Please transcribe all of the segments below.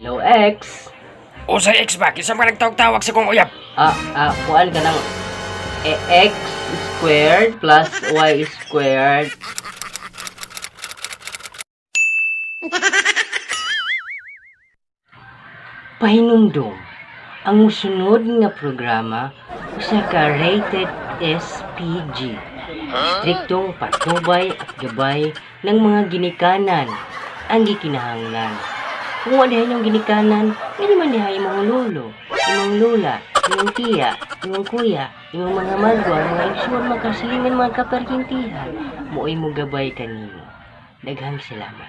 Hello, X. O sa X ba? Kisa ba nagtawag-tawag sa kong uyab? Kuan ka ng X squared plus Y squared. Pahinumdum, ang musunod nga programa usa ka rated SPG. Striktong patnubay at gabay ng mga ginikanan ang gikinahanglan. Kung wala yung ginikanan, hindi man diha imong lolo, imong lola, imong tiya, imong kuya, imong mga magwa, mga igsoon, mga kasilingan, mga kaparkintihan. Muoy mo gabay kanimo. Daghang salamat.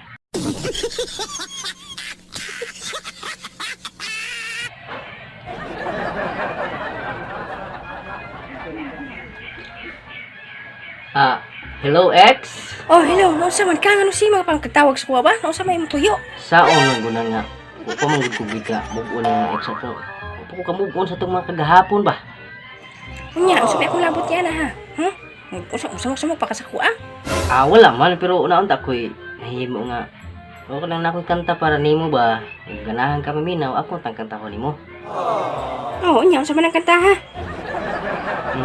Hello, X? Oh, hello. Nausa man ka nga si mga pangkatawag sa kuha ba? Nausa may mutuyo. Saon man guna nga. Upo man gud ko bigla. Move on nga X ato. Upo ko ka move on sa tong mga kagahapon ba? Unya, usa may akong labot yan ha. Usa mo pa ka sa kuha. Wala man pero unaon ta koy nahimo nga. O ka nang nakoy kanta para nimo ba? Ganahan ka maminaw ako tang kanta ko nimo. Oh, unya, usa man ang kanta ha.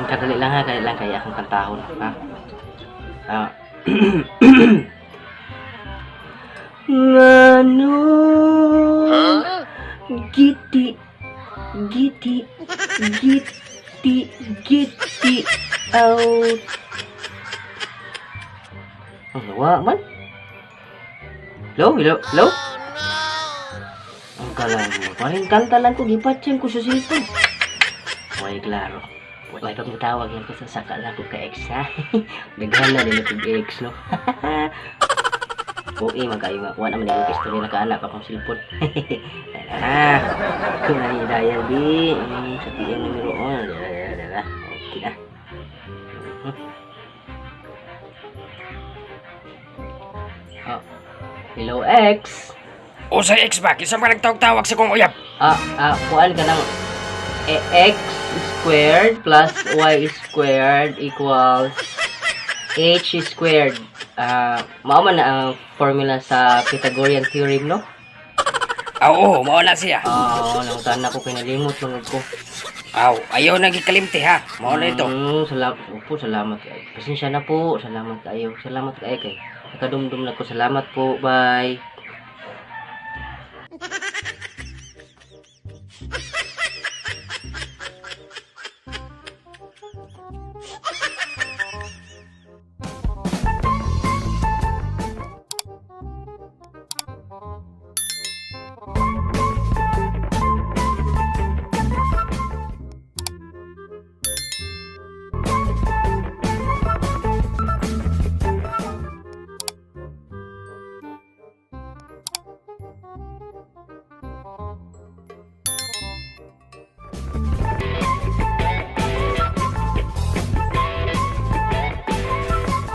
Kadali lang kaya akong kantahon, ha? Ngano giti out. Ang lawa man. Hello? Ang kalang mo. Paring kanta lang ko, gipatsyan ko sa cellphone. Way klaro. Way pag matawag lang ko sa saka lang ko ka X, ha? Daghan na din ako X, no? Oo, magkayo nga. Kuha naman yung history na kaanak akong cellphone. Kung na ni Dial B. Sa PM numero 1. Okay na. Hello, X. O sa X ba? Kisa ba nagtawag-tawag sa kong uyab? Kuhaan ka ng X squared plus Y squared equals H squared. Mao man na ang formula sa Pythagorean theorem, no? Oo, mao na siya. Nangutan ako kinalimot lungod ko. Ayaw na gikalimti ha. Mao na ito. Salamat kayo. Pasensya na po. Salamat kayo kay. Nakadumdum na ko. Salamat po. Bye.